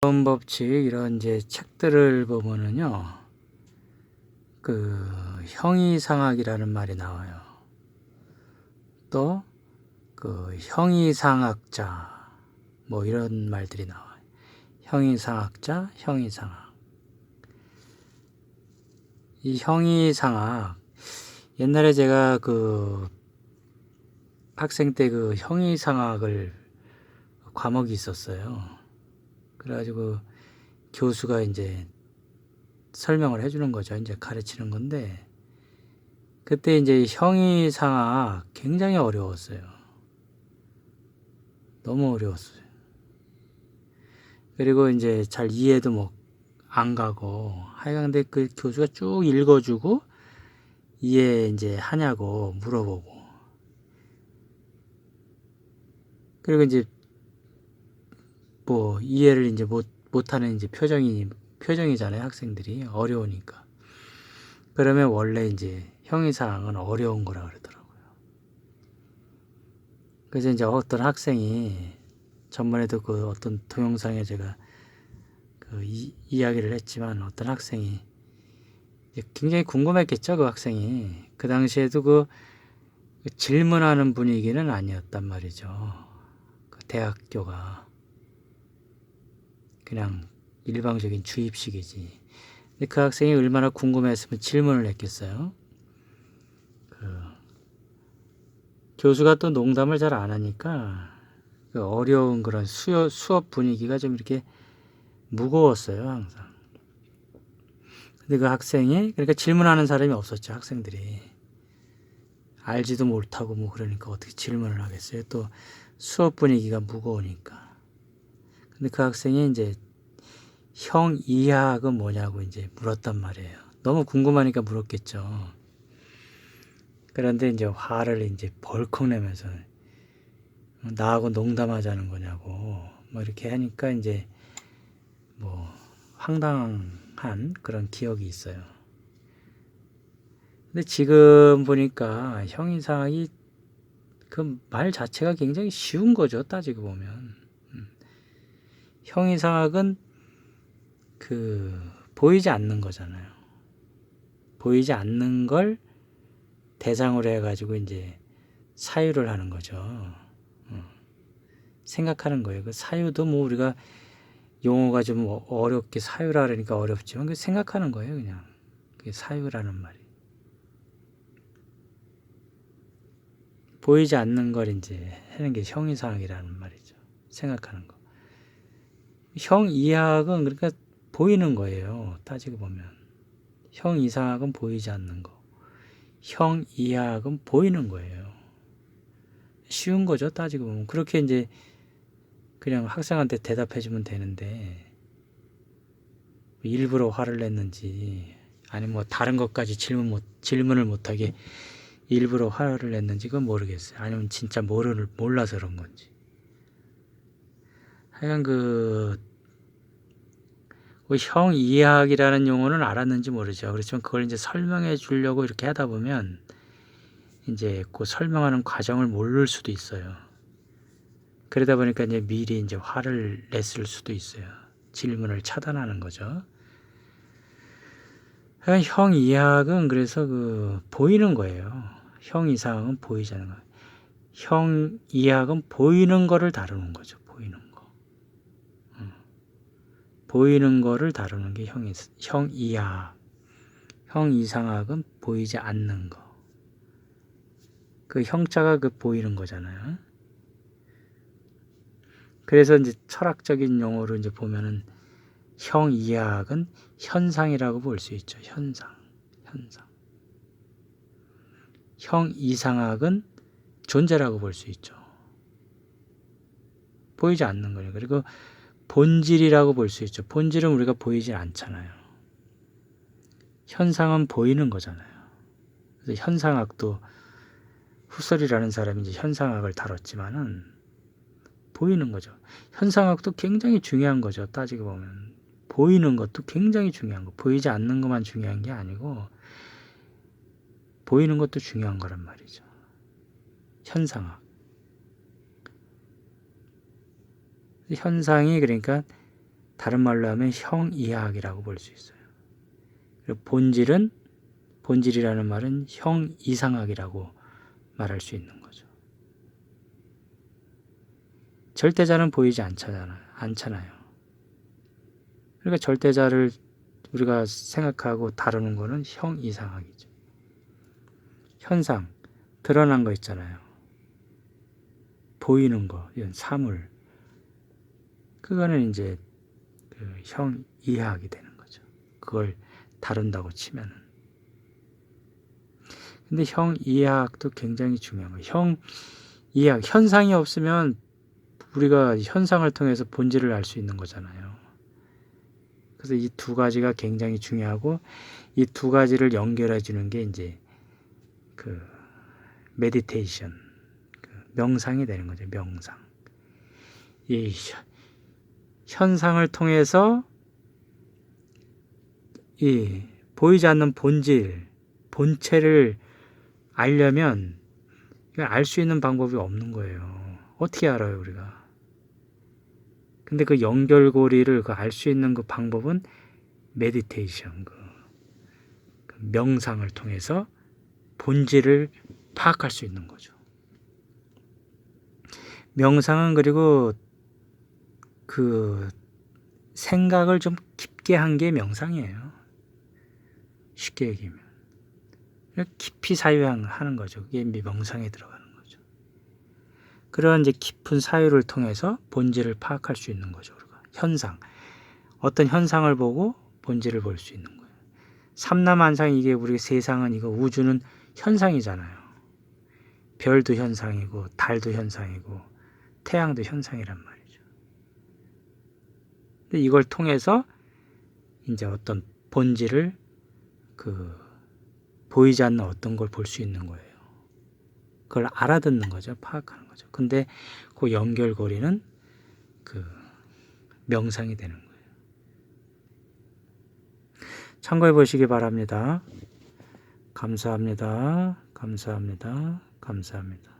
법칙 이런 이제 책들을 보면은요, 그 형이상학이라는 말이 나와요. 또 그 형이상학자 뭐 이런 말들이 나와요. 형이상학자, 형이상학. 이 형이상학, 옛날에 제가 그 학생 때 그 형이상학을 과목이 있었어요. 그래가지고 교수가 이제 설명을 해주는 거죠. 이제 가르치는 건데, 그때 이제 형이상학 굉장히 어려웠어요. 너무 어려웠어요. 그리고 이제 잘 이해도 뭐 안 가고, 하여간 근데 그 교수가 쭉 읽어주고, 이해 이제 하냐고 물어보고, 그리고 이제 뭐 이해를 이제 못하는 이제 표정이잖아요. 학생들이 어려우니까. 그러면 원래 이제 형이상학은 어려운 거라 그러더라고요. 그래서 이제 어떤 학생이 전번에도 그 어떤 동영상에 제가 그 이야기를 했지만, 어떤 학생이 굉장히 궁금했겠죠. 그 학생이 그 당시에도 그 질문하는 분위기는 아니었단 말이죠. 그 대학교가 그냥 일방적인 주입식이지. 근데 그 학생이 얼마나 궁금했으면 질문을 했겠어요. 그 교수가 또 농담을 잘 안 하니까 그 어려운 그런 수업 분위기가 좀 이렇게 무거웠어요, 항상. 근데 그 학생이, 그러니까 질문하는 사람이 없었죠. 학생들이 알지도 못하고 뭐 그러니까 어떻게 질문을 하겠어요. 또 수업 분위기가 무거우니까. 근데 그 학생이 이제 형 이하학은 뭐냐고 이제 물었단 말이에요. 너무 궁금하니까 물었겠죠. 그런데 이제 화를 이제 벌컥 내면서 나하고 농담하자는 거냐고 뭐 이렇게 하니까 이제 뭐 황당한 그런 기억이 있어요. 근데 지금 보니까 형이상학이 그 말 자체가 굉장히 쉬운 거죠. 따지고 보면. 형이상학은 그 보이지 않는 거잖아요. 보이지 않는 걸 대상으로 해가지고 이제 사유를 하는 거죠. 생각하는 거예요. 그 사유도 뭐 우리가 용어가 좀 어렵게 사유라 그러니까 어렵지만 그 생각하는 거예요. 그냥 그게 사유라는 말이. 보이지 않는 걸 이제 하는 게 형이상학이라는 말이죠. 생각하는 거. 형이하학은 그러니까 보이는 거예요. 따지고 보면. 형이상학은 보이지 않는 거. 형이하학은 보이는 거예요. 쉬운 거죠. 따지고 보면. 그렇게 이제 그냥 학생한테 대답해 주면 되는데, 일부러 화를 냈는지 아니면 뭐 다른 것까지 질문을 못하게 일부러 화를 냈는지 그건 모르겠어요. 아니면 진짜 몰라서 그런 건지. 하여간 그 형이하학이라는 용어는 알았는지 모르죠. 그렇지만 그걸 이제 설명해 주려고 이렇게 하다 보면 이제 그 설명하는 과정을 모를 수도 있어요. 그러다 보니까 이제 미리 이제 화를 냈을 수도 있어요. 질문을 차단하는 거죠. 형이하학은 그래서 그 보이는 거예요. 형이상학은 보이지 않는 거예요. 형이하학은 보이는 거를 다루는 거죠. 보이는 거. 보이는 거를 다루는 게 형이하학. 형이상학은 보이지 않는 거. 그 형자가 그 보이는 거잖아요. 그래서 이제 철학적인 용어로 이제 보면은 형이하학은 현상이라고 볼 수 있죠. 현상. 형이상학은 존재라고 볼 수 있죠. 보이지 않는 거예요. 그리고 본질이라고 볼 수 있죠. 본질은 우리가 보이지 않잖아요. 현상은 보이는 거잖아요. 그래서 현상학도 후설이라는 사람이 이제 현상학을 다뤘지만은 보이는 거죠. 현상학도 굉장히 중요한 거죠. 따지고 보면. 보이는 것도 굉장히 중요한 거. 보이지 않는 것만 중요한 게 아니고 보이는 것도 중요한 거란 말이죠. 현상이 그러니까 다른 말로 하면 형이하학이라고 볼 수 있어요. 그리고 본질이라는 말은 형이상학이라고 말할 수 있는 거죠. 절대자는 보이지 않잖아요. 그러니까 절대자를 우리가 생각하고 다루는 거는 형이상학이죠. 현상, 드러난 거 있잖아요. 보이는 거, 이런 사물. 그거는 이제 그 형이하학이 되는 거죠. 그걸 다룬다고 치면은. 근데 형이하학도 굉장히 중요한 거예요. 형이하학, 현상이 없으면 우리가 현상을 통해서 본질을 알 수 있는 거잖아요. 그래서 이 두 가지가 굉장히 중요하고, 이 두 가지를 연결해 주는 게 이제 그 메디테이션, 그 명상이 되는 거죠. 명상. 이 현상을 통해서 이 보이지 않는 본질, 본체를 알려면 알 수 있는 방법이 없는 거예요. 어떻게 알아요, 우리가? 근데 그 연결고리를 알 수 있는 그 방법은 메디테이션, 그 명상을 통해서 본질을 파악할 수 있는 거죠. 명상은 그리고 그 생각을 좀 깊게 한 게 명상이에요. 쉽게 얘기하면. 깊이 사유하는 거죠. 그게 명상에 들어가는 거죠. 그런 이제 깊은 사유를 통해서 본질을 파악할 수 있는 거죠. 우리가. 현상. 어떤 현상을 보고 본질을 볼 수 있는 거예요. 삼라만상, 이게 우리 세상은, 이거 우주는 현상이잖아요. 별도 현상이고 달도 현상이고 태양도 현상이란 말이죠. 근데 이걸 통해서 이제 어떤 본질을 보이지 않는 어떤 걸 볼 수 있는 거예요. 그걸 알아듣는 거죠. 파악하는 거죠. 근데 그 연결고리는 그 명상이 되는 거예요. 참고해 보시기 바랍니다. 감사합니다. 감사합니다. 감사합니다.